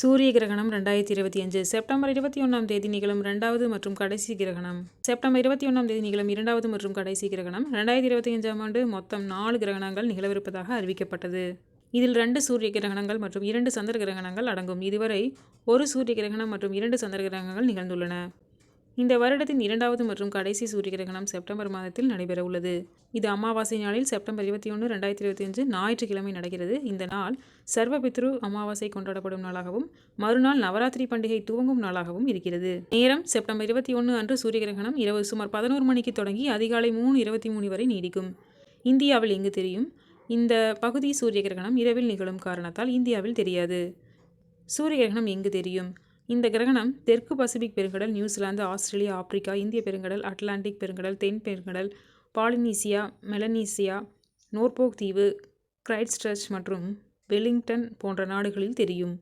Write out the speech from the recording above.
சூரிய கிரகணம் 2025 செப்டம்பர் 21ஆம் தேதி நிகழும் 2வது மற்றும் கடைசி கிரகணம். செப்டம்பர் 21ஆம் தேதி நிகழும் 2வது மற்றும் கடைசி கிரகணம். 2025ஆம் ஆண்டு மொத்தம் 4 கிரகணங்கள் நிகழவிருப்பதாக அறிவிக்கப்பட்டது. இதில் 2 சூரிய கிரகணங்கள் மற்றும் 2 சந்திர கிரகணங்கள் அடங்கும். இதுவரை 1 சூரிய கிரகணம் மற்றும் 2 சந்திர கிரகணங்கள் நிகழ்ந்துள்ளன. இந்த வருடத்தின் 2வது மற்றும் கடைசி சூரிய கிரகணம் செப்டம்பர் மாதத்தில் நடைபெற உள்ளது. இது அமாவாசை நாளில் செப்டம்பர் 21, 2025 ஞாயிற்றுக்கிழமை நடக்கிறது. இந்த நாள் சர்வபித்ரு அமாவாசை கொண்டாடப்படும் நாளாகவும் மறுநாள் நவராத்திரி பண்டிகை துவங்கும் நாளாகவும் இருக்கிறது. நேரம் செப்டம்பர் 21 அன்று சூரிய கிரகணம் இரவு சுமார் 11 மணிக்கு தொடங்கி அதிகாலை 3:23 வரை நீடிக்கும். இந்தியாவில் எங்கு தெரியும்? இந்த பகுதி சூரிய கிரகணம் இரவில் நிகழும் காரணத்தால் இந்தியாவில் தெரியாது. சூரிய கிரகணம் எங்கு தெரியும்? இந்த கிரகணம் தெற்கு பசிபிக் பெருங்கடல், நியூசிலாந்து, ஆஸ்திரேலியா, ஆப்பிரிக்கா, இந்திய பெருங்கடல், அட்லாண்டிக் பெருங்கடல், தென் பெருங்கடல், பாலினீசியா, மெலனீசியா, நோர்போக் தீவு, கிரைஸ்ட்சர்ச் மற்றும் வெலிங்டன் போன்ற நாடுகளில் தெரியும்.